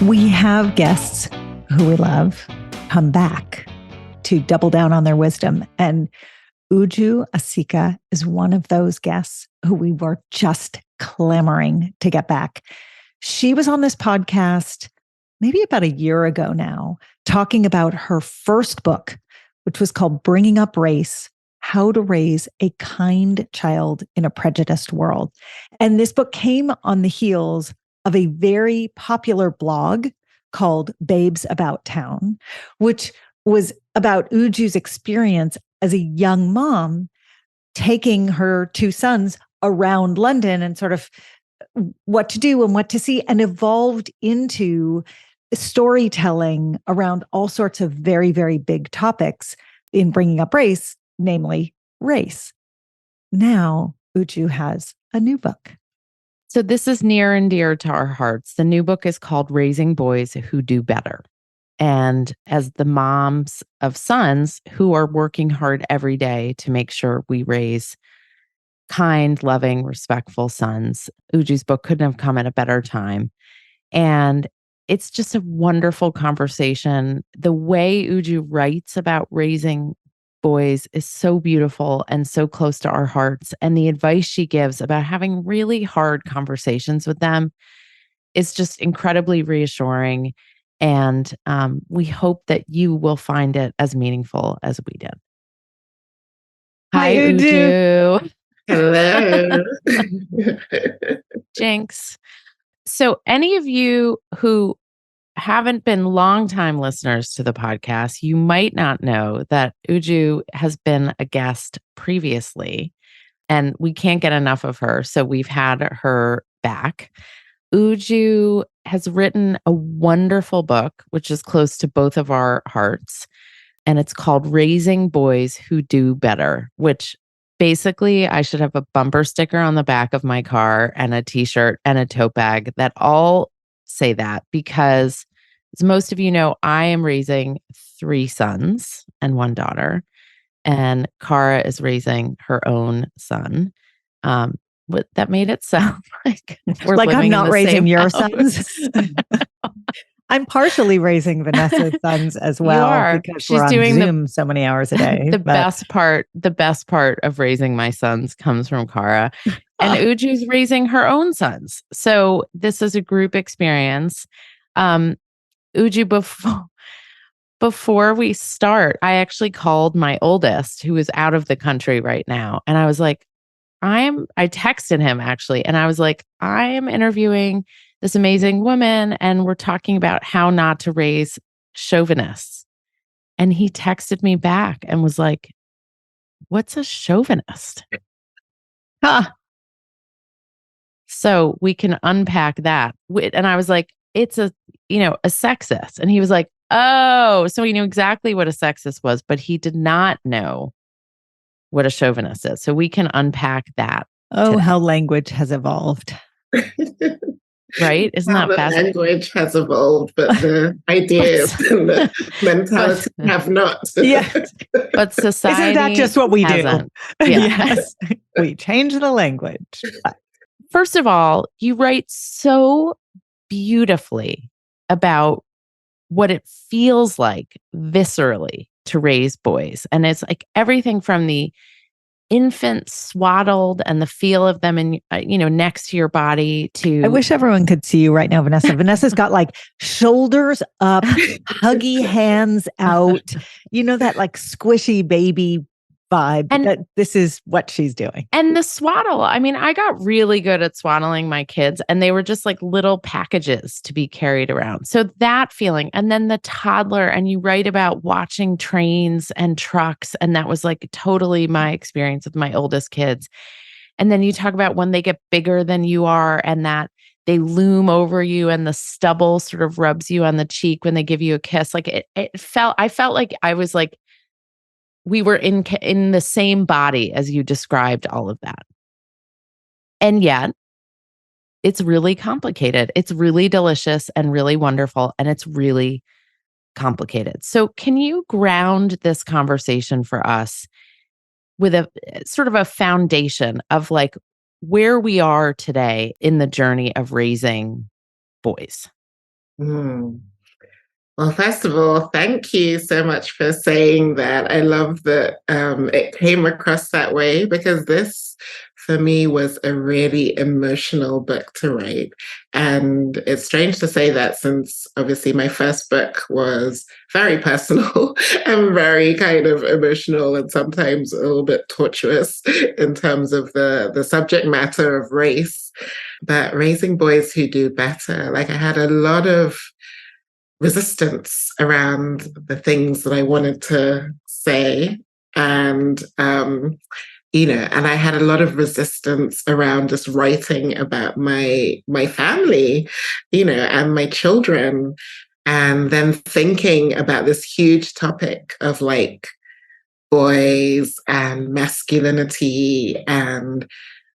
We have guests who we love come back to double down on their wisdom. And Uju Asika is one of those guests who we were just clamoring to get back. She was on this podcast maybe about a year ago now, talking about her first book, which was called Bringing Up Race: How to Raise a Kind Child in a Prejudiced World. And this book came on the heels of a very popular blog called Babes About Town, which was about Uju's experience as a young mom taking her two sons around London and sort of what to do and what to see, and evolved into storytelling around all sorts of very, very big topics in Bringing Up Race, namely race. Now, Uju has a new book. So this is near and dear to our hearts. The new book is called Raising Boys Who Do Better. And as the moms of sons who are working hard every day to make sure we raise kind, loving, respectful sons, Uju's book couldn't have come at a better time. And it's just a wonderful conversation. The way Uju writes about raising boys is so beautiful and so close to our hearts. And the advice she gives about having really hard conversations with them is just incredibly reassuring. And we hope that you will find it as meaningful as we did. Hi, Uju. Hello. Jinx. So any of you who haven't been longtime listeners to the podcast, you might not know that Uju has been a guest previously, and we can't get enough of her. So we've had her back. Uju has written a wonderful book, which is close to both of our hearts. And it's called Raising Boys Who Do Better, which basically I should have a bumper sticker on the back of my car and a t-shirt and a tote bag that all say that, because as most of you know, I am raising 3 sons and 1 daughter, and Cara is raising her own son. That made it sound like we're like I'm not raising your house. sons. I'm partially raising Vanessa's sons as well. You are. Because She's we're on doing Zoom so many hours a day. The best part of raising my sons comes from Cara, and Uju's raising her own sons. So this is a group experience. Uju, before we start, I actually called my oldest, who is out of the country right now, and I was like, I texted him actually, and I was like, I am interviewing this amazing woman, and we're talking about how not to raise chauvinists. And he texted me back and was like, what's a chauvinist? So we can unpack that. And I was like, it's a sexist. And he was like, oh, so he knew exactly what a sexist was, but he did not know what a chauvinist is. So we can unpack that. Oh, today. How language has evolved. Right? Isn't that fascinating? Language has evolved, but the ideas and the mentality have not. Yeah. But society Isn't that just what we hasn't. do? Yeah. Yes. We change the language. First of all, you write so beautifully about what it feels like viscerally to raise boys. And it's like everything from the infant swaddled and the feel of them in, next to your body to... I wish everyone could see you right now, Vanessa. Vanessa's got like shoulders up, huggy hands out, that like squishy baby vibe. And that this is what she's doing. And the swaddle. I mean, I got really good at swaddling my kids, and they were just like little packages to be carried around. So that feeling, and then the toddler, and you write about watching trains and trucks. And that was like totally my experience with my oldest kids. And then you talk about when they get bigger than you are, and that they loom over you, and the stubble sort of rubs you on the cheek when they give you a kiss. Like I felt like I was like, we were in the same body as you described all of that. And yet, it's really complicated. It's really delicious and really wonderful, and it's really complicated. So can you ground this conversation for us with a sort of a foundation of like where we are today in the journey of raising boys? Hmm. Well, first of all, thank you so much for saying that. I love that it came across that way because this, for me, was a really emotional book to write. And it's strange to say that since obviously my first book was very personal and very kind of emotional and sometimes a little bit tortuous in terms of the subject matter of race. But Raising Boys Who Do Better, like I had a lot of resistance around the things that I wanted to say. And, and I had a lot of resistance around just writing about my family, and my children. And then thinking about this huge topic of like boys and masculinity and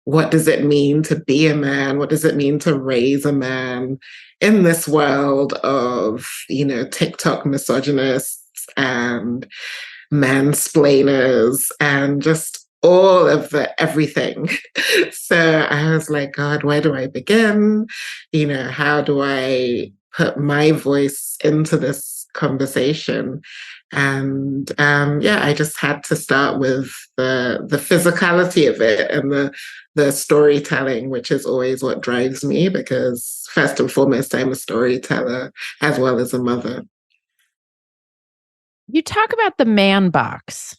what does it mean to be a man? What does it mean to raise a man in this world of, TikTok misogynists and mansplainers and just all of the everything. So I was like, God, where do I begin? How do I put my voice into this conversation? And I just had to start with the physicality of it and the storytelling, which is always what drives me because first and foremost, I'm a storyteller as well as a mother. You talk about the man box.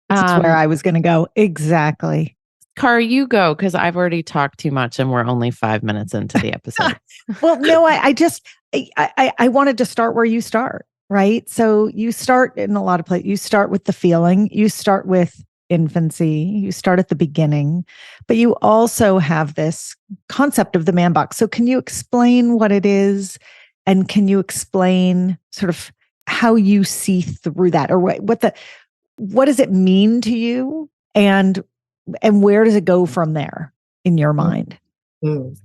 That's where I was going to go. Exactly. Car, you go because I've already talked too much and we're only 5 minutes into the episode. Well, no, I wanted to start where you start, right? So you start in a lot of places. You start with the feeling. You start with infancy. You start at the beginning, but you also have this concept of the man box. So can you explain what it is? And can you explain sort of how you see through that, or what does it mean to you, and where does it go from there in your mind? Mm.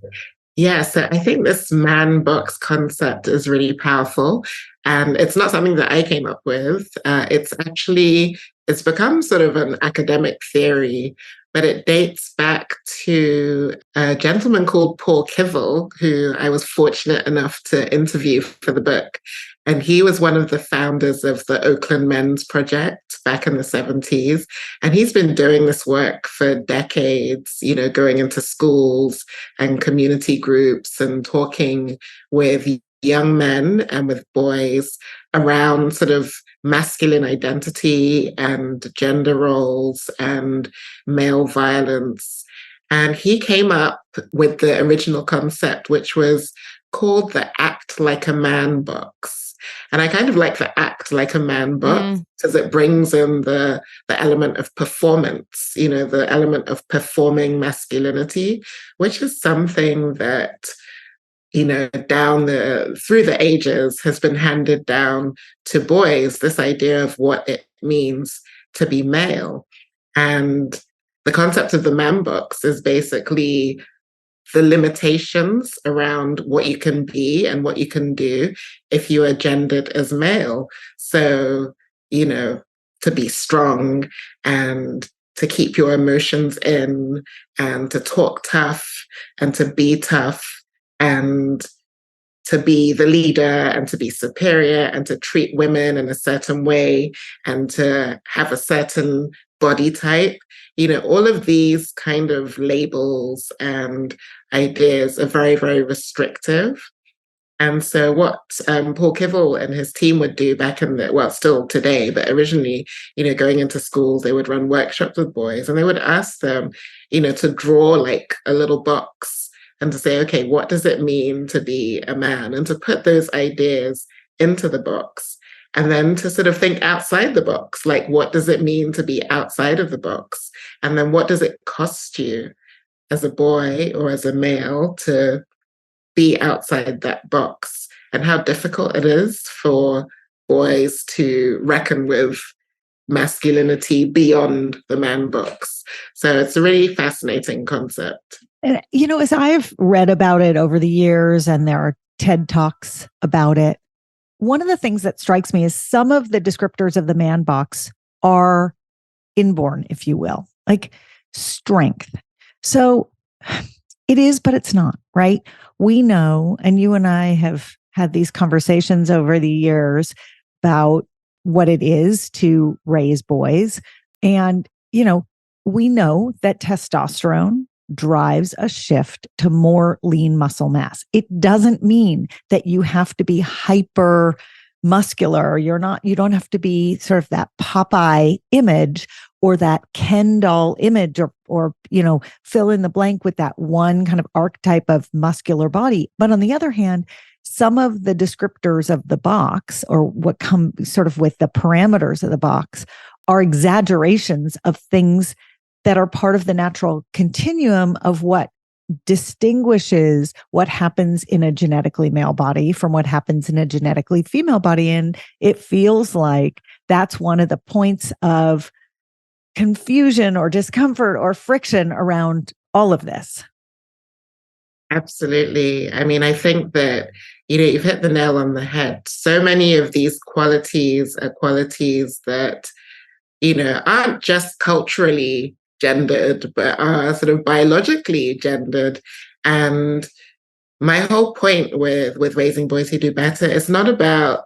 Yeah, so I think this man box concept is really powerful. And it's not something that I came up with. It's become sort of an academic theory, but it dates back to a gentleman called Paul Kivel, who I was fortunate enough to interview for the book. And he was one of the founders of the Oakland Men's Project back in the 70s. And he's been doing this work for decades, going into schools and community groups and talking with young men and with boys around sort of masculine identity and gender roles and male violence. And he came up with the original concept, which was called the Act Like a Man box. And I kind of like the Act Like a Man box because it brings in the element of performance, the element of performing masculinity, which is something that through the ages has been handed down to boys, this idea of what it means to be male. And the concept of the man box is basically the limitations around what you can be and what you can do if you are gendered as male. So, to be strong and to keep your emotions in and to talk tough and to be tough and to be the leader and to be superior and to treat women in a certain way and to have a certain body type. All of these kind of labels and ideas are very, very restrictive. And so what Paul Kivel and his team would do back still today, but originally, going into schools, they would run workshops with boys and they would ask them, to draw like a little box and to say, okay, what does it mean to be a man? And to put those ideas into the box. And then to sort of think outside the box, like what does it mean to be outside of the box? And then what does it cost you as a boy or as a male to be outside that box? And how difficult it is for boys to reckon with masculinity beyond the man box. So it's a really fascinating concept. And, as I've read about it over the years, and there are TED Talks about it, one of the things that strikes me is some of the descriptors of the man box are inborn, if you will, like strength. So it is, but it's not, right? We know, and you and I have had these conversations over the years about what it is to raise boys. And, we know that testosterone drives a shift to more lean muscle mass. It doesn't mean that you have to be hyper muscular. You don't have to be sort of that Popeye image or that Ken doll image or fill in the blank with that one kind of archetype of muscular body. But on the other hand, some of the descriptors of the box, or what come sort of with the parameters of the box, are exaggerations of things that are part of the natural continuum of what distinguishes what happens in a genetically male body from what happens in a genetically female body. And it feels like that's one of the points of confusion or discomfort or friction around all of this. Absolutely. I mean, I think that, you've hit the nail on the head. So many of these qualities are qualities that, aren't just culturally gendered, but are sort of biologically gendered. And my whole point with Raising Boys Who Do Better is not about,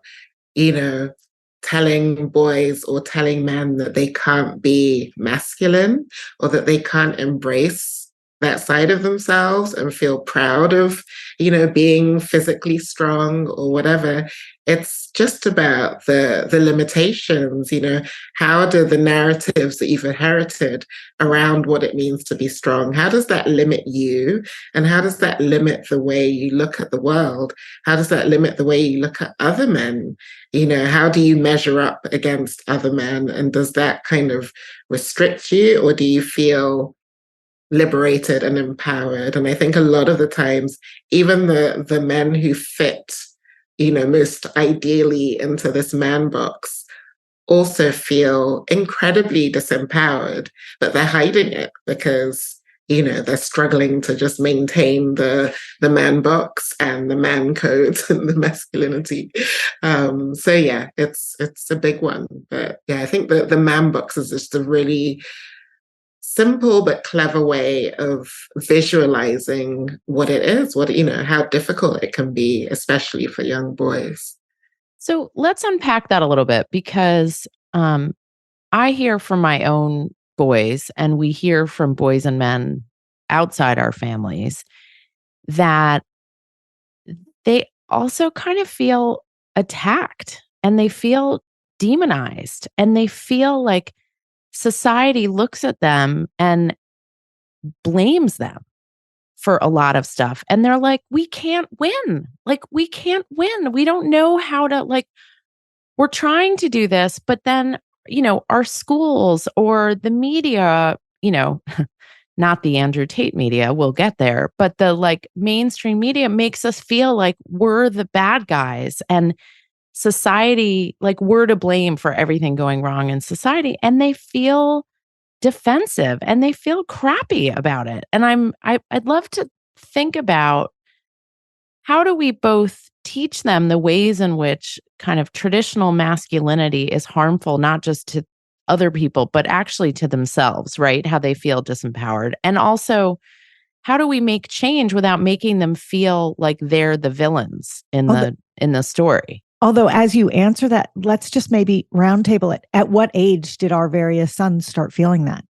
telling boys or telling men that they can't be masculine or that they can't embrace that side of themselves and feel proud of, being physically strong or whatever. It's just about the limitations, how do the narratives that you've inherited around what it means to be strong, how does that limit you? And how does that limit the way you look at the world? How does that limit the way you look at other men? How do you measure up against other men? And does that kind of restrict you, or do you feel liberated and empowered? And I think a lot of the times, even the men who fit, most ideally into this man box also feel incredibly disempowered, but they're hiding it because, they're struggling to just maintain the man box and the man code and the masculinity. So yeah, it's a big one. But yeah, I think that the man box is just a really simple but clever way of visualizing what it is, how difficult it can be, especially for young boys. So let's unpack that a little bit, because I hear from my own boys, and we hear from boys and men outside our families, that they also kind of feel attacked and they feel demonized, and they feel like society looks at them and blames them for a lot of stuff. And they're like, we can't win. We can't win. We don't know how to, we're trying to do this, but then, our schools or the media, not the Andrew Tate media, we'll get there, but the mainstream media makes us feel like we're the bad guys, and society, we're to blame for everything going wrong in society. And they feel defensive and they feel crappy about it. And I'd love to think about, how do we both teach them the ways in which kind of traditional masculinity is harmful, not just to other people, but actually to themselves, right? How they feel disempowered. And also, how do we make change without making them feel like they're the villains in the story? Although, as you answer that, let's just maybe roundtable it. At what age did our various sons start feeling that?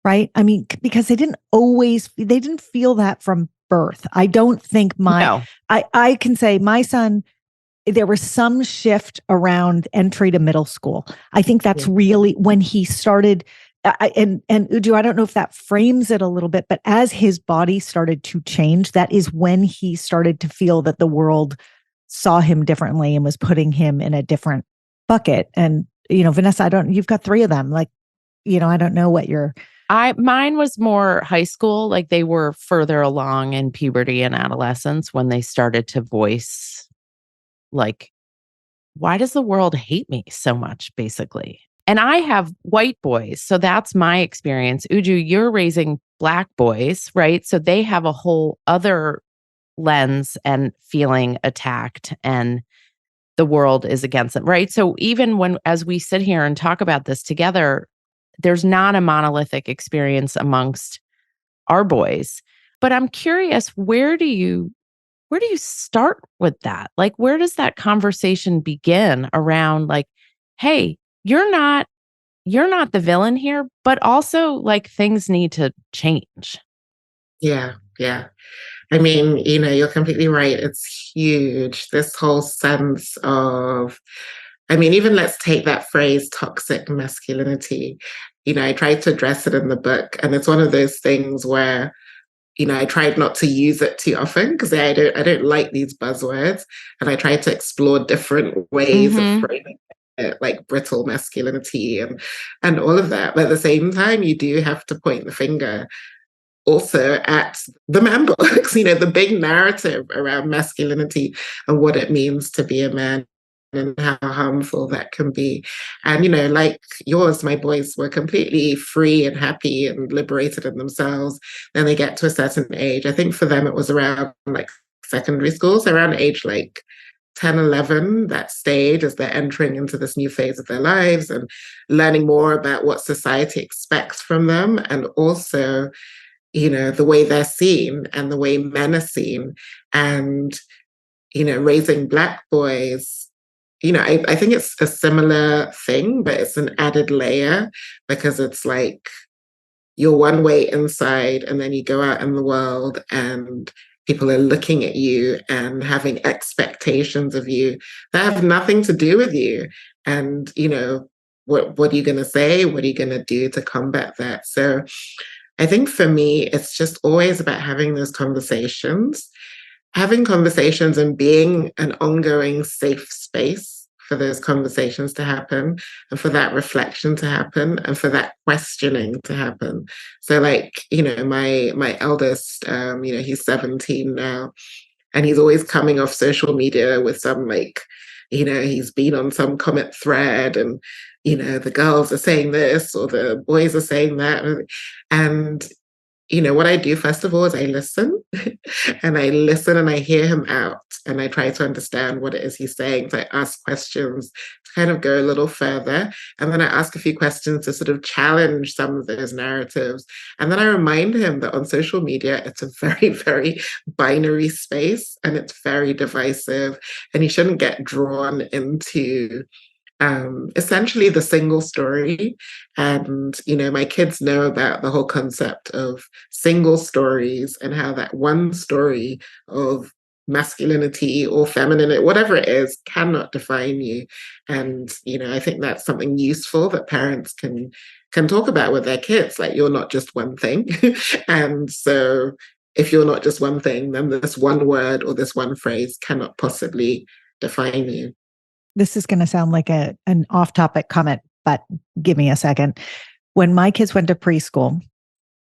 Right? I mean, because they didn't feel that from birth. I don't think I can say my son, there was some shift around entry to middle school. I think that's really when he started. And Uju, I don't know if that frames it a little bit, but as his body started to change, that is when he started to feel that the world saw him differently and was putting him in a different bucket. And, Vanessa, you've got 3 of them. I don't know what mine was more high school. They were further along in puberty and adolescence when they started to voice, why does the world hate me so much, basically? And I have white boys, so that's my experience. Uju, you're raising Black boys, right? So they have a whole other lens and feeling attacked, and the world is against them, right? So even as we sit here and talk about this together, there's not a monolithic experience amongst our boys. But I'm curious, where do you where do you start with that? Like, where does that conversation begin around like, hey, you're not the villain here, but also like things need to change. Yeah, yeah. I mean, you're completely right. It's huge. This whole sense of, I mean, even let's take that phrase, toxic masculinity. I tried to address it in the book, and it's one of those things where, I tried not to use it too often because I don't like these buzzwords, and I tried to explore different ways of Mhm. framing it, like brittle masculinity and all of that. But at the same time, you do have to point the finger also at the man books, the big narrative around masculinity and what it means to be a man and how harmful that can be. And, like yours, my boys were completely free and happy and liberated in themselves. Then they get to a certain age. I think for them, it was around like secondary school, so around age like 10, 11, that stage as they're entering into this new phase of their lives and learning more about what society expects from them. And also, the way they're seen and the way men are seen. And, raising Black boys, I think it's a similar thing, but it's an added layer because it's like you're one way inside and then you go out in the world and people are looking at you and having expectations of you that have nothing to do with you. And, what are you going to say? What are you going to do to combat that? So I think for me, it's just always about having conversations and being an ongoing safe space for those conversations to happen and for that reflection to happen and for that questioning to happen. So like, my eldest, he's 17 now, and he's always coming off social media with some like, he's been on some comment thread and, the girls are saying this or the boys are saying that. And what I do first of all is I listen and I listen and I hear him out and I try to understand what it is he's saying. So I ask questions to kind of go a little further. And then I ask a few questions to sort of challenge some of those narratives. And then I remind him that on social media, it's a very, very binary space and it's very divisive. And he shouldn't get drawn into essentially the single story. And, my kids know about the whole concept of single stories and how that one story of masculinity or femininity, whatever it is, cannot define you. And, I think that's something useful that parents can talk about with their kids. Like, you're not just one thing. And so if you're not just one thing, then this one word or this one phrase cannot possibly define you. This is going to sound like an off-topic comment, but give me a second. When my kids went to preschool,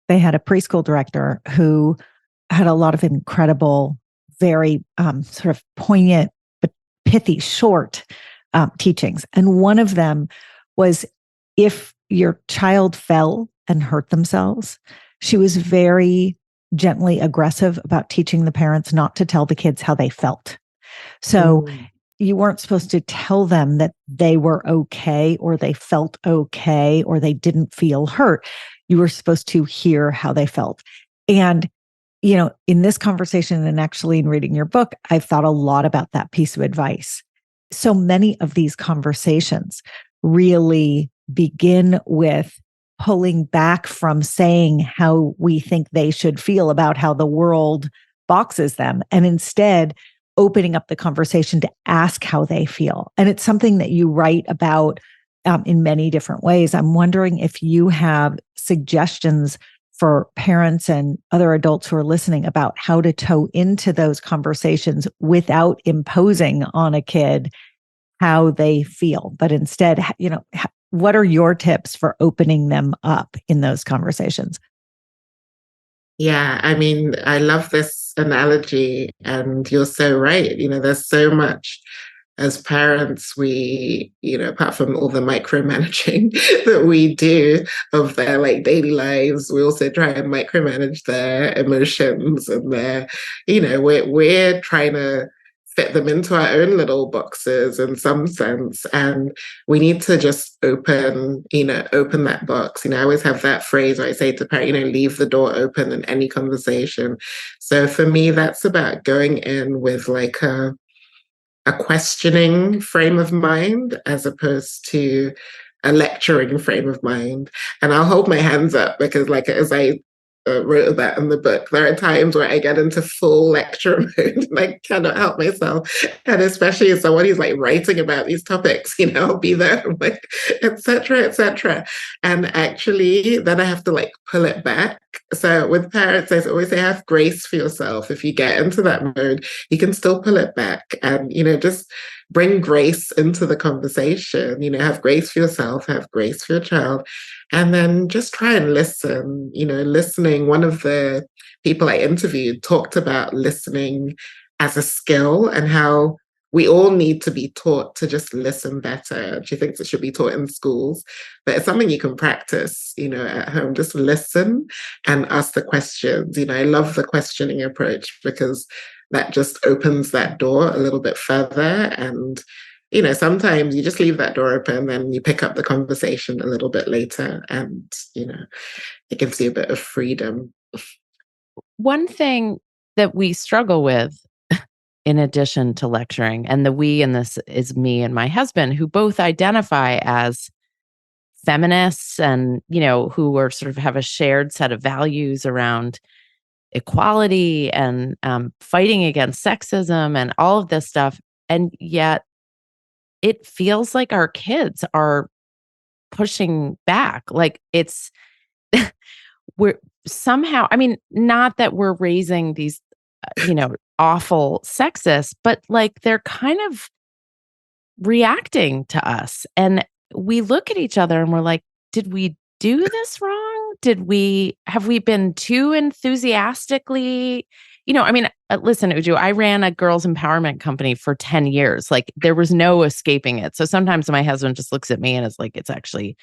they had a preschool director who had a lot of incredible, very sort of poignant, but pithy, short teachings. And one of them was if your child fell and hurt themselves, she was very gently aggressive about teaching the parents not to tell the kids how they felt. So you weren't supposed to tell them that they were okay or they felt okay or they didn't feel hurt. You were supposed to hear how they felt. And, in this conversation and actually in reading your book, I've thought a lot about that piece of advice. So many of these conversations really begin with pulling back from saying how we think they should feel about how the world boxes them, and instead opening up the conversation to ask how they feel. And it's something that you write about in many different ways. I'm wondering if you have suggestions for parents and other adults who are listening about how to toe into those conversations without imposing on a kid how they feel, but instead, what are your tips for opening them up in those conversations? Yeah, I mean, I love this analogy, and you're so right. There's so much as parents apart from all the micromanaging that we do of their like daily lives, we also try and micromanage their emotions and we're trying to fit them into our own little boxes in some sense. And we need to just open that box. I always have that phrase where I say to parents, leave the door open in any conversation. So for me, that's about going in with like a questioning frame of mind as opposed to a lecturing frame of mind. And I'll hold my hands up because, like, as I wrote about in the book, there are times where I get into full lecture mode and I cannot help myself. And especially as someone who's like writing about these topics, I'll be there, I'm like, et cetera, et cetera. And actually, then I have to like pull it back. So with parents, I always say, have grace for yourself. If you get into that mode, you can still pull it back and, just bring grace into the conversation, have grace for yourself, have grace for your child, and then just try and listen. Listening, one of the people I interviewed talked about listening as a skill and how we all need to be taught to just listen better. She thinks it should be taught in schools, but it's something you can practice, at home. Just listen and ask the questions. I love the questioning approach because that just opens that door a little bit further. And, sometimes you just leave that door open and you pick up the conversation a little bit later and, it gives you a bit of freedom. One thing that we struggle with, in addition to lecturing, and the we in this is me and my husband, who both identify as feminists and, who are sort of have a shared set of values around equality and fighting against sexism and all of this stuff. And yet it feels like our kids are pushing back. Like we're somehow, not that we're raising these, awful sexists, but like they're kind of reacting to us. And we look at each other and we're like, did we do this wrong? Have we been too enthusiastically, listen, Uju, I ran a girls empowerment company for 10 years. Like there was no escaping it. So sometimes my husband just looks at me and is like, it's actually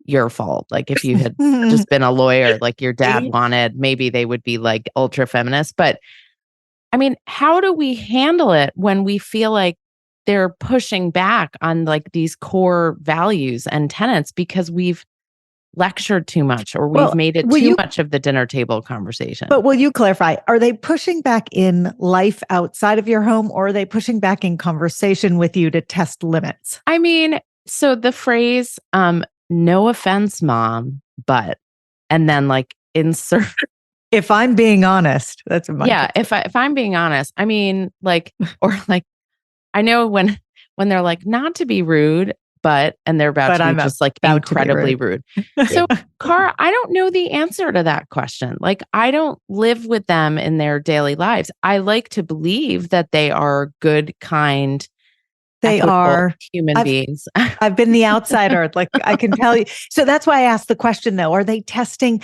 your fault. Like if you had just been a lawyer, like your dad wanted, maybe they would be like ultra feminist. But how do we handle it when we feel like they're pushing back on like these core values and tenets because we've lectured too much or we've made it too much of the dinner table conversation? But will you clarify, are they pushing back in life outside of your home or are they pushing back in conversation with you to test limits? So the phrase, no offense, mom, but, and then like insert. If I'm being honest, that's my if I'm being honest, or like, I know when they're like, not to be rude, but, and they're about to be just like incredibly rude. So, Cara, I don't know the answer to that question. Like, I don't live with them in their daily lives. I like to believe that they are good, kind, they are human beings. I've been the outsider. Like I can tell you. So that's why I asked the question though. Are they testing?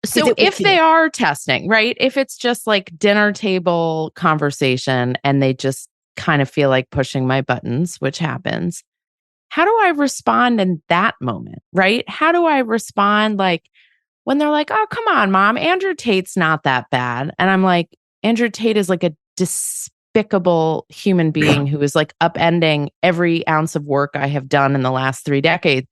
So if they are testing, right? If it's just like dinner table conversation and they just kind of feel like pushing my buttons, which happens, how do I respond in that moment, right? How do I respond like when they're like, oh, come on, mom, Andrew Tate's not that bad. And I'm like, Andrew Tate is like a despicable human being who is like upending every ounce of work I have done in the last 3 decades.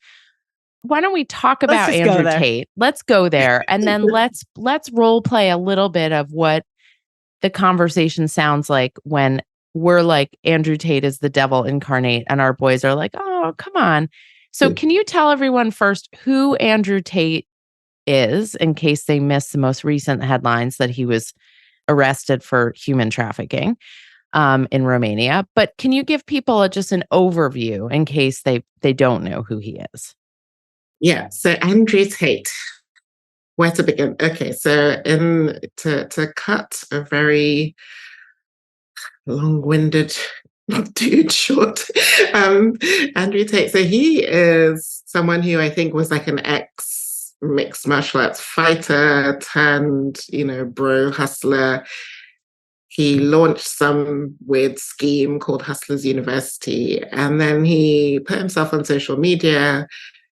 Why don't we talk about Andrew Tate? Let's go there. And then let's role play a little bit of what the conversation sounds like when we're like, Andrew Tate is the devil incarnate. And our boys are like, oh, come on. So can you tell everyone first who Andrew Tate is in case they missed the most recent headlines that he was arrested for human trafficking in Romania. But can you give people just an overview in case they don't know who he is? Yeah, so Andrew Tate, where to begin? Okay, so to cut a very long-winded dude short, Andrew Tate, so he is someone who I think was like an ex-mixed martial arts fighter turned, bro hustler. He launched some weird scheme called Hustlers University, and then he put himself on social media,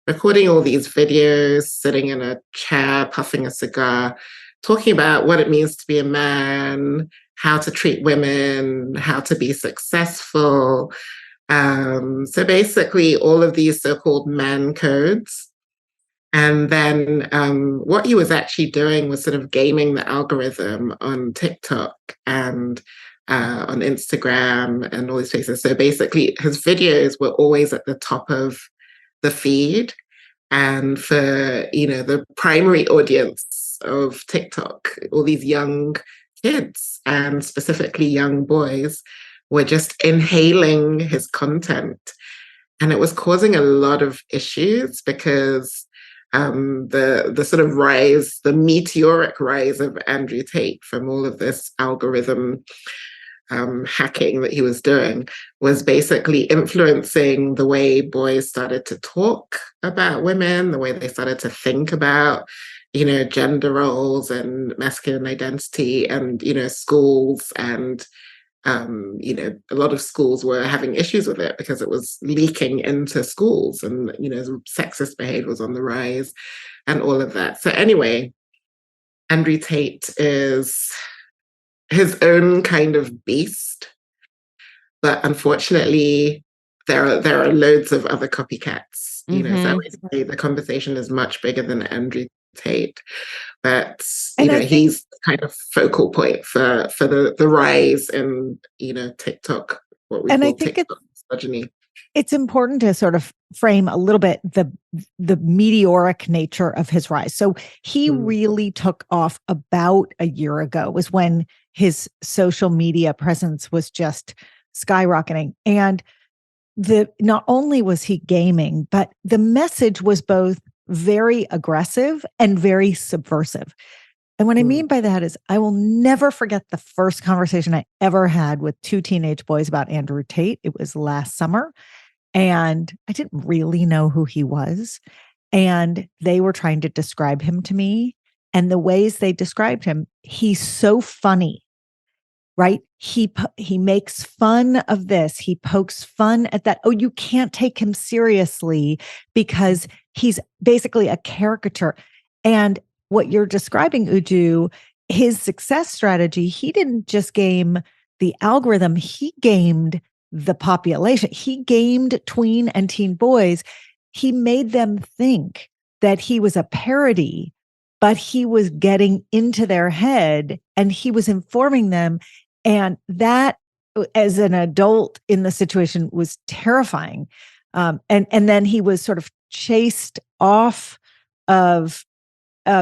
recording all these videos, sitting in a chair, puffing a cigar, talking about what it means to be a man, how to treat women, how to be successful. So basically, all of these so-called man codes. And then what he was actually doing was sort of gaming the algorithm on TikTok and on Instagram and all these places. So basically, his videos were always at the top of the feed. And for, the primary audience of TikTok, all these young kids and specifically young boys were just inhaling his content. And it was causing a lot of issues because the sort of rise, the meteoric rise of Andrew Tate from all of this algorithm hacking that he was doing was basically influencing the way boys started to talk about women, the way they started to think about, gender roles and masculine identity, and, schools. And, a lot of schools were having issues with it because it was leaking into schools, and, sexist behavior was on the rise and all of that. So anyway, Andrew Tate is his own kind of beast, but unfortunately, there are loads of other copycats. So I would say the conversation is much bigger than Andrew Tate, but he's kind of focal point for the rise in TikTok, what we call TikTok misogyny. It's important to sort of frame a little bit the meteoric nature of his rise. So he really took off about a year ago, was when his social media presence was just skyrocketing. And not only was he gaming, but the message was both very aggressive and very subversive. And what I mean by that is I will never forget the first conversation I ever had with two teenage boys about Andrew Tate. It was last summer, and I didn't really know who he was. And they were trying to describe him to me. And the ways they described him, he's so funny, right? He makes fun of this. He pokes fun at that. Oh, you can't take him seriously because he's basically a caricature. And what you're describing, Uju, his success strategy, he didn't just game the algorithm, he gamed the population. He gamed tween and teen boys. He made them think that he was a parody, but he was getting into their head and he was informing them. And that, as an adult in the situation, was terrifying. And then he was sort of chased off of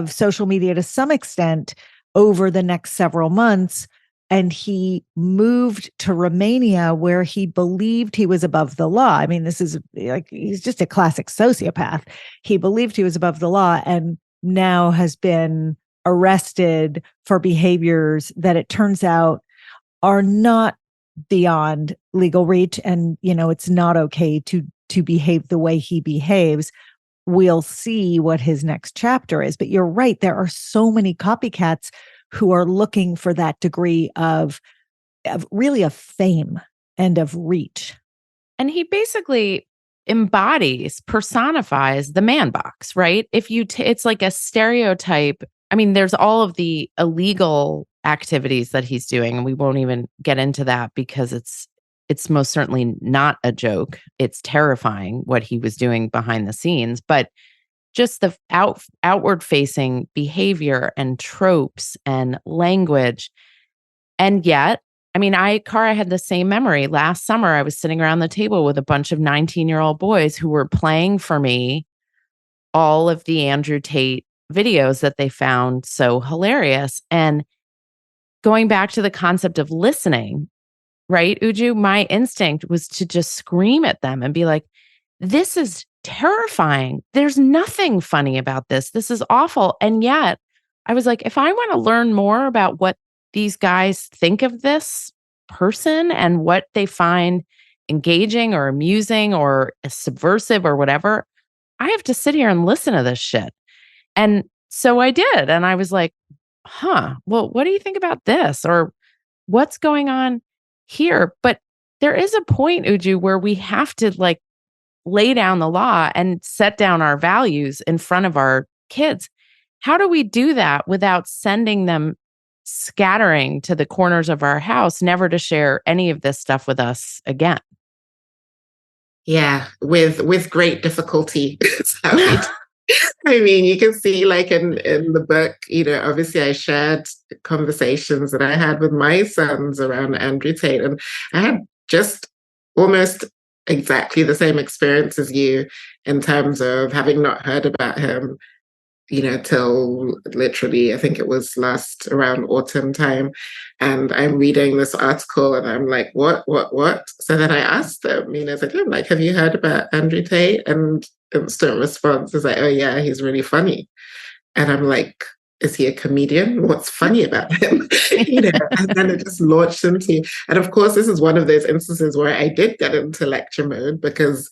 social media to some extent over the next several months. And he moved to Romania, where he believed he was above the law. I mean, this is like, he's just a classic sociopath. He believed he was above the law and now has been arrested for behaviors that it turns out are not beyond legal reach. And, it's not okay to behave the way he behaves. We'll see what his next chapter is. But you're right. There are so many copycats who are looking for that degree of really of fame and of reach. And he basically personifies the man box, right? If you, it's like a stereotype. I mean, there's all of the illegal activities that he's doing, and we won't even get into that because it's most certainly not a joke. It's terrifying what he was doing behind the scenes, but just the outward facing behavior and tropes and language. And yet, I mean, Cara had the same memory. Last summer, I was sitting around the table with a bunch of 19-year-old boys who were playing for me all of the Andrew Tate videos that they found so hilarious. And going back to the concept of listening, right, Uju, my instinct was to just scream at them and be like, this is terrifying. There's nothing funny about this. This is awful. And yet I was like, if I want to learn more about what these guys think of this person and what they find engaging or amusing or subversive or whatever, I have to sit here and listen to this shit. And so I did. And I was like, well, what do you think about this? Or what's going on here? But there is a point, Uju, where we have to like lay down the law and set down our values in front of our kids. How do we do that without sending them scattering to the corners of our house, never to share any of this stuff with us again. Yeah, with great difficulty. I mean, you can see like in the book, obviously I shared conversations that I had with my sons around Andrew Tate, and I had just almost exactly the same experience as you in terms of having not heard about him, till literally, I think it was last around autumn time. And I'm reading this article and I'm like, what? So then I asked them, I said, I'm like, have you heard about Andrew Tate? And instant response is like, oh yeah, he's really funny. And I'm like, is he a comedian? What's funny about him? And then it just launched into, and of course, this is one of those instances where I did get into lecture mode because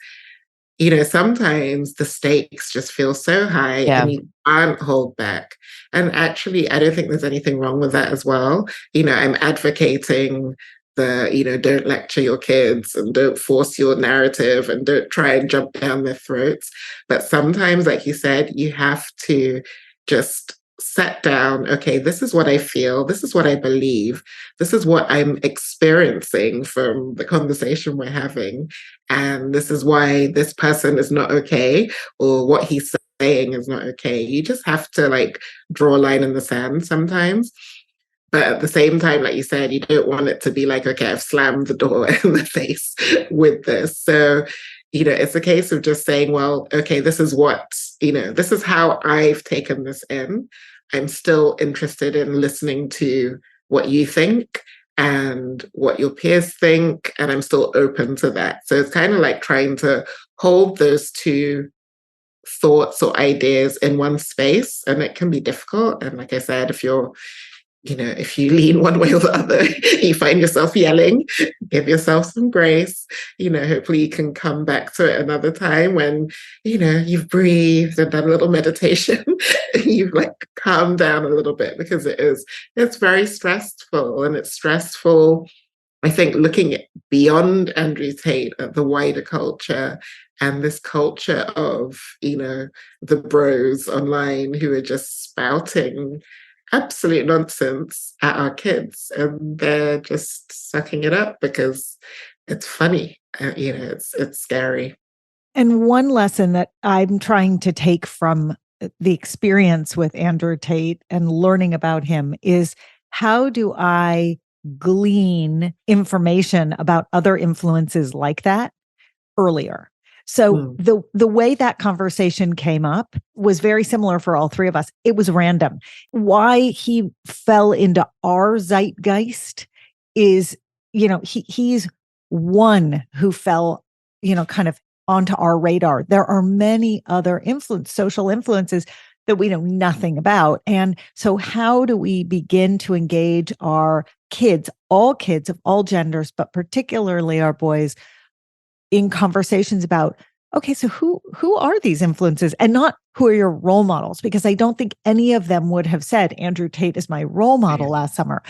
sometimes the stakes just feel so high and you can't hold back. And actually, I don't think there's anything wrong with that as well. I'm advocating don't lecture your kids and don't force your narrative and don't try and jump down their throats. But sometimes, like you said, you have to just set down, okay, this is what I feel, this is what I believe, this is what I'm experiencing from the conversation we're having, and this is why this person is not okay, or what he's saying is not okay. You just have to like draw a line in the sand sometimes. But at the same time, like you said, you don't want it to be like, okay, I've slammed the door in the face with this. So it's a case of just saying, well, okay, this is this is how I've taken this in. I'm still interested in listening to what you think and what your peers think, and I'm still open to that. So it's kind of like trying to hold those two thoughts or ideas in one space, and it can be difficult. And like I said, if if you lean one way or the other, you find yourself yelling, give yourself some grace. Hopefully you can come back to it another time when, you've breathed and done a little meditation. You've like calmed down a little bit, because it's very stressful, and it's stressful, I think, looking beyond Andrew Tate at the wider culture and this culture of, the bros online who are just spouting absolute nonsense at our kids, and they're just sucking it up because it's funny. It's scary. And one lesson that I'm trying to take from the experience with Andrew Tate and learning about him is, how do I glean information about other influences like that earlier? So the way that conversation came up was very similar for all three of us. It was random. Why he fell into our zeitgeist is, he's one who fell, kind of onto our radar. There are many other social influences that we know nothing about. And so how do we begin to engage our kids of all genders, but particularly our boys, in conversations about, okay, so who are these influences, and not who are your role models? Because I don't think any of them would have said Andrew Tate is my role model last summer,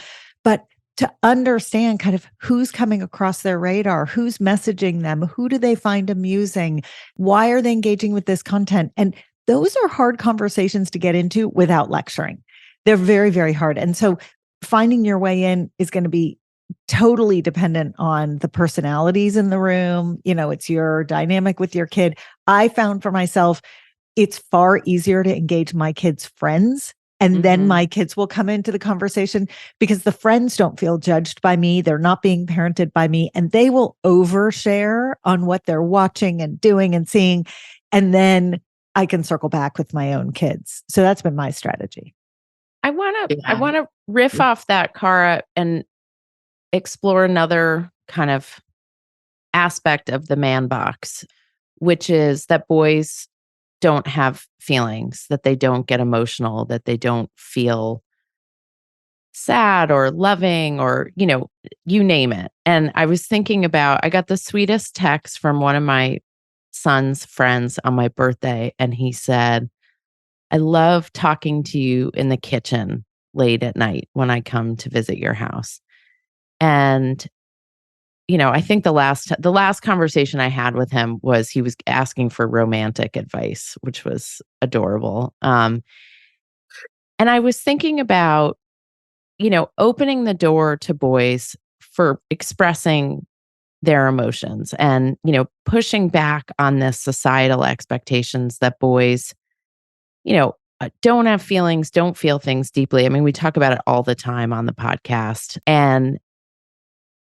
but to understand kind of who's coming across their radar, who's messaging them, who do they find amusing, why are they engaging with this content? And those are hard conversations to get into without lecturing. They're very, very hard. And so finding your way in is going to be totally dependent on the personalities in the room. It's your dynamic with your kid. I found for myself, it's far easier to engage my kids' friends. And then my kids will come into the conversation, because the friends don't feel judged by me. They're not being parented by me, and they will overshare on what they're watching and doing and seeing. And then I can circle back with my own kids. So that's been my strategy. I want to riff off that, Cara, and explore another kind of aspect of the man box, which is that boys don't have feelings, that they don't get emotional, that they don't feel sad or loving, or, you name it. And I was thinking about, I got the sweetest text from one of my son's friends on my birthday, and he said, I love talking to you in the kitchen late at night when I come to visit your house. And, I think the last conversation I had with him was he was asking for romantic advice, which was adorable. And I was thinking about opening the door to boys for expressing their emotions and, pushing back on this societal expectations that boys, don't have feelings, don't feel things deeply. I mean, we talk about it all the time on the podcast. And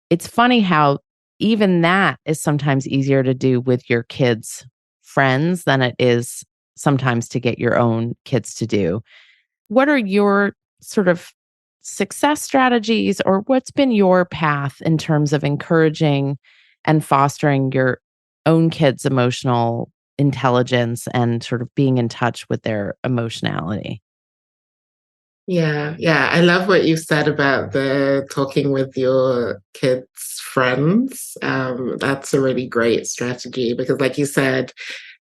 it's funny how even that is sometimes easier to do with your kids' friends than it is sometimes to get your own kids to do. What are your sort of success strategies, or what's been your path in terms of encouraging and fostering your own kids' emotional intelligence and sort of being in touch with their emotionality? Yeah, yeah. I love what you said about the talking with your kids' friends. That's a really great strategy because, like you said,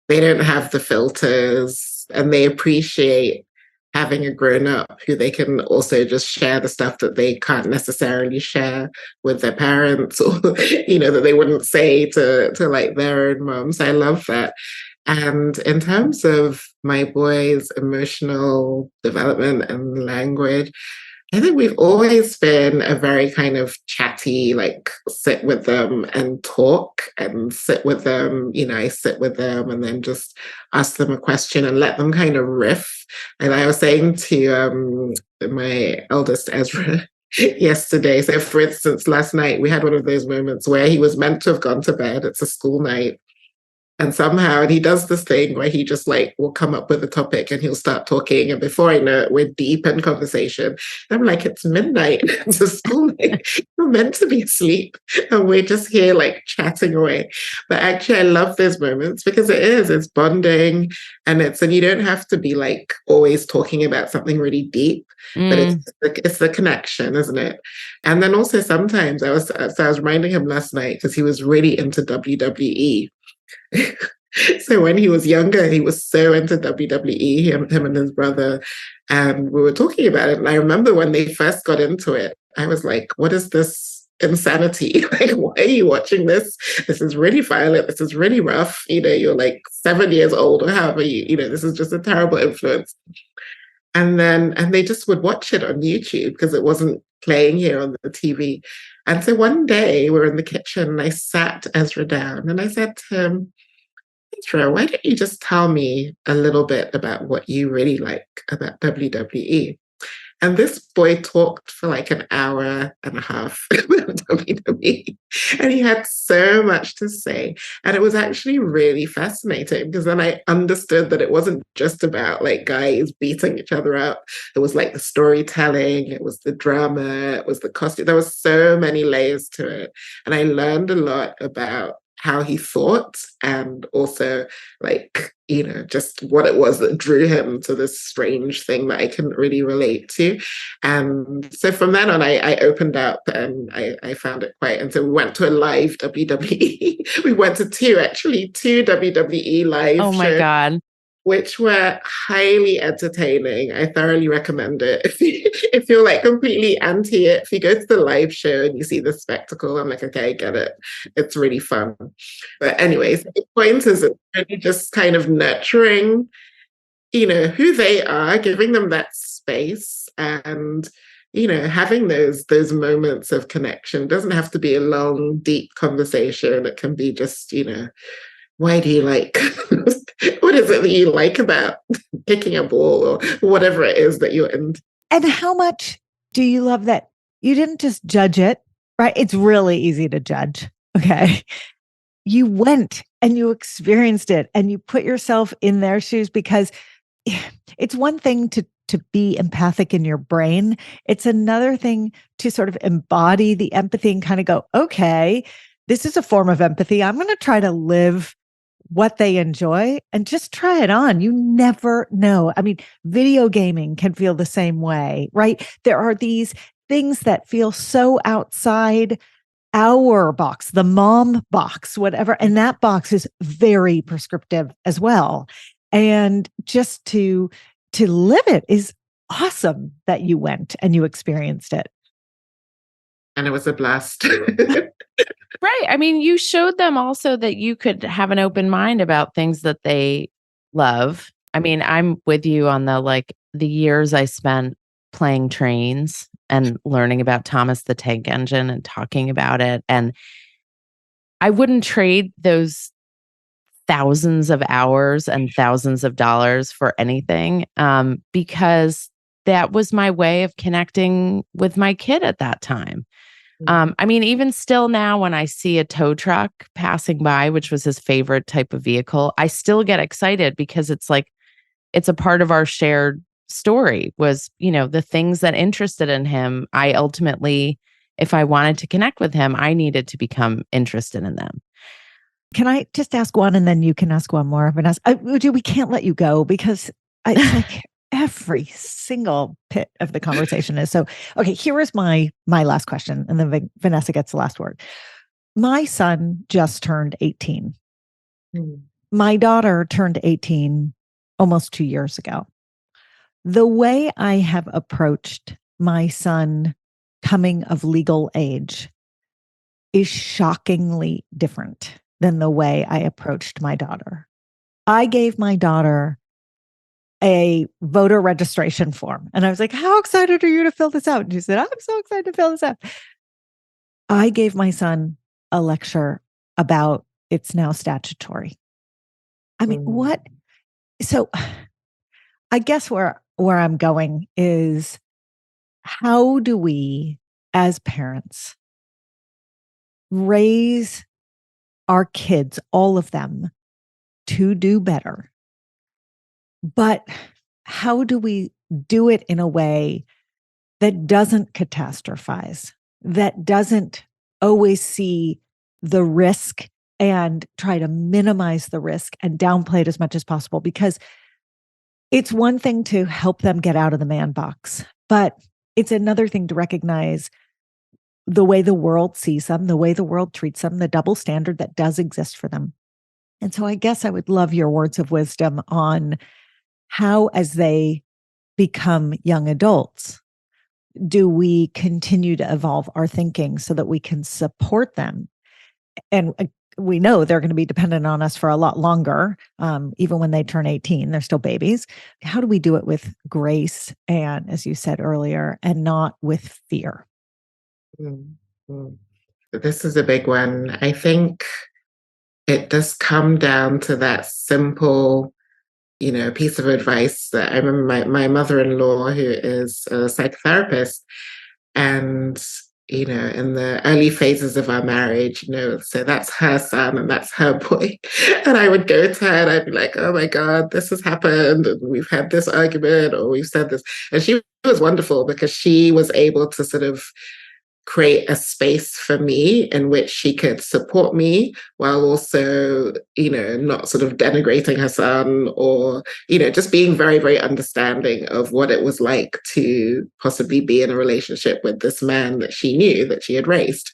they don't have the filters and they appreciate having a grown up who they can also just share the stuff that they can't necessarily share with their parents or, that they wouldn't say to like their own moms. I love that. And in terms of my boys' emotional development and language, I think we've always been a very kind of chatty, like sit with them and talk and sit with them. I sit with them and then just ask them a question and let them kind of riff. And I was saying to my eldest Ezra yesterday, so for instance, last night we had one of those moments where he was meant to have gone to bed. It's a school night. And he does this thing where he just like will come up with a topic and he'll start talking. And before I know it, we're deep in conversation. And I'm like, it's midnight. It's a school night. We're meant to be asleep. And we're just here like chatting away. But actually, I love those moments because it's bonding and you don't have to be like always talking about something really deep, but it's the connection, isn't it? And then also sometimes I was reminding him last night because he was really into WWE. So when he was younger, he was so into WWE, him and his brother, and we were talking about it. And I remember when they first got into it, I was like, what is this insanity? Like, why are you watching this? This is really violent. This is really rough. You're like 7 years old or however this is just a terrible influence. And they just would watch it on YouTube because it wasn't playing here on the TV. And so one day we're in the kitchen and I sat Ezra down and I said to him, Ezra, why don't you just tell me a little bit about what you really like about WWE? And this boy talked for like an hour and a half about WWE. And he had so much to say. And it was actually really fascinating because then I understood that it wasn't just about like guys beating each other up. It was like the storytelling, it was the drama, it was the costume. There was so many layers to it. And I learned a lot about how he thought and also like, just what it was that drew him to this strange thing that I couldn't really relate to. And so from then on, I opened up and I found it quite, and so we went to a live WWE. We went to two WWE live shows. Oh my God. Which were highly entertaining. I thoroughly recommend it. If you're like completely anti it, if you go to the live show and you see the spectacle, I'm like, okay, I get it. It's really fun. But anyways, the point is it's really just kind of nurturing, who they are, giving them that space and, having those moments of connection. It doesn't have to be a long, deep conversation. It can be just, why do you like, what is it that you like about kicking a ball or whatever it is that you're into? And how much do you love that you didn't just judge it, right? It's really easy to judge. Okay. You went and you experienced it and you put yourself in their shoes because it's one thing to be empathic in your brain. It's another thing to sort of embody the empathy and kind of go, okay, this is a form of empathy. I'm going to try to live what they enjoy and just try it on. You never know. I mean, video gaming can feel the same way, right? There are these things that feel so outside our box, the mom box, whatever. And that box is very prescriptive as well. And just to live it is awesome that you went and you experienced it. And it was a blast. Right. I mean, you showed them also that you could have an open mind about things that they love. I mean, I'm with you on the years I spent playing trains and learning about Thomas the Tank Engine and talking about it. And I wouldn't trade those thousands of hours and thousands of dollars for anything, because that was my way of connecting with my kid at that time. I mean, even still now, when I see a tow truck passing by, which was his favorite type of vehicle, I still get excited because it's like, it's a part of our shared story was, the things that interested in him. I ultimately, if I wanted to connect with him, I needed to become interested in them. Can I just ask one and then you can ask one more? Vanessa, we can't let you go because it's like every single bit of the conversation is so. Okay, here is my last question, and then Vanessa gets the last word. My son just turned 18. My daughter turned 18 almost 2 years ago. The way I have approached my son coming of legal age is shockingly different than the way I approached my daughter. I gave my daughter a voter registration form. And I was like, how excited are you to fill this out? And she said, I'm so excited to fill this out. I gave my son a lecture about it's now statutory. I mean, what? So I guess where I'm going is, how do we as parents raise our kids, all of them, to do better? But how do we do it in a way that doesn't catastrophize, that doesn't always see the risk and try to minimize the risk and downplay it as much as possible? Because it's one thing to help them get out of the man box, but it's another thing to recognize the way the world sees them, the way the world treats them, the double standard that does exist for them. And so I guess I would love your words of wisdom on how, as they become young adults, do we continue to evolve our thinking so that we can support them? And we know they're going to be dependent on us for a lot longer. Even when they turn 18, they're still babies. How do we do it with grace and, as you said earlier, and not with fear? This is a big one. I think it does come down to that simple, piece of advice that I remember my mother-in-law, who is a psychotherapist, and, in the early phases of our marriage, so that's her son and that's her boy. And I would go to her and I'd be like, oh my God, this has happened. And we've had this argument or we've said this. And she was wonderful because she was able to sort of create a space for me in which she could support me while also, not sort of denigrating her son or, just being very, very understanding of what it was like to possibly be in a relationship with this man that she knew, that she had raised.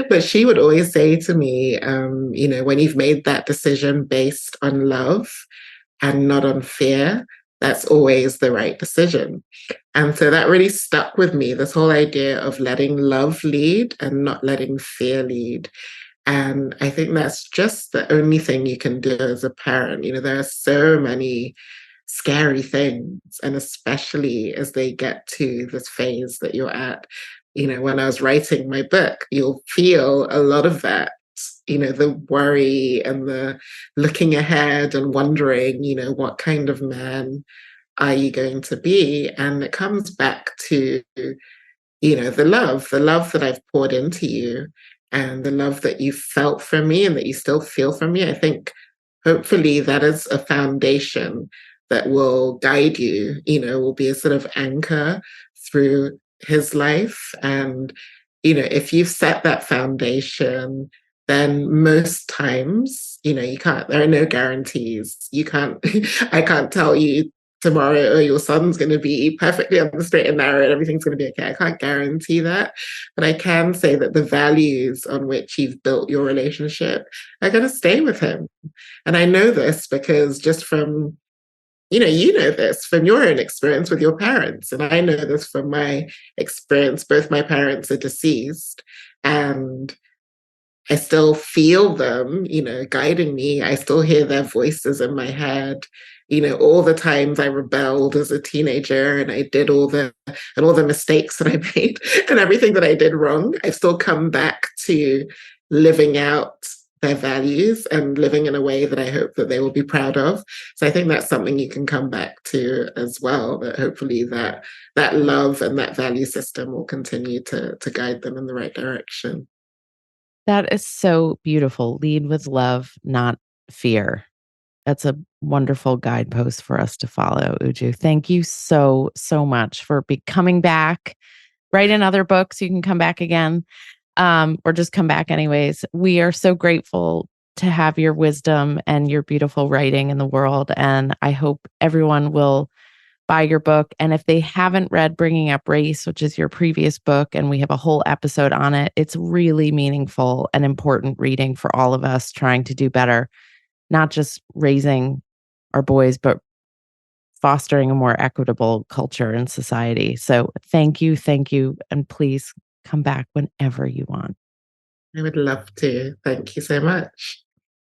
But she would always say to me, when you've made that decision based on love and not on fear, that's always the right decision. And so that really stuck with me, this whole idea of letting love lead and not letting fear lead. And I think that's just the only thing you can do as a parent. There are so many scary things, and especially as they get to this phase that you're at. When I was writing my book, you'll feel a lot of that. The worry and the looking ahead and wondering, what kind of man are you going to be? And it comes back to, the love that I've poured into you and the love that you felt from me and that you still feel from me. I think hopefully that is a foundation that will guide you, will be a sort of anchor through his life. And, if you've set that foundation, then most times, there are no guarantees. I can't tell you tomorrow, your son's going to be perfectly on the straight and narrow and everything's going to be okay. I can't guarantee that. But I can say that the values on which you've built your relationship are going to stay with him. And I know this because just from, you know this from your own experience with your parents. And I know this from my experience. Both my parents are deceased. And I still feel them, guiding me. I still hear their voices in my head. all the times I rebelled as a teenager and I did all the mistakes that I made and everything that I did wrong, I've still come back to living out their values and living in a way that I hope that they will be proud of. So I think that's something you can come back to as well, that hopefully that love and that value system will continue to guide them in the right direction. That is so beautiful. Lead with love, not fear. That's a wonderful guidepost for us to follow, Uju. Thank you so, so much for coming back. Write in other books. You can come back again, or just come back anyways. We are so grateful to have your wisdom and your beautiful writing in the world. And I hope everyone will buy your book. And if they haven't read Bringing Up Race, which is your previous book, and we have a whole episode on it, it's really meaningful and important reading for all of us trying to do better, not just raising our boys, but fostering a more equitable culture and society. So thank you. And please come back whenever you want. I would love to. Thank you so much.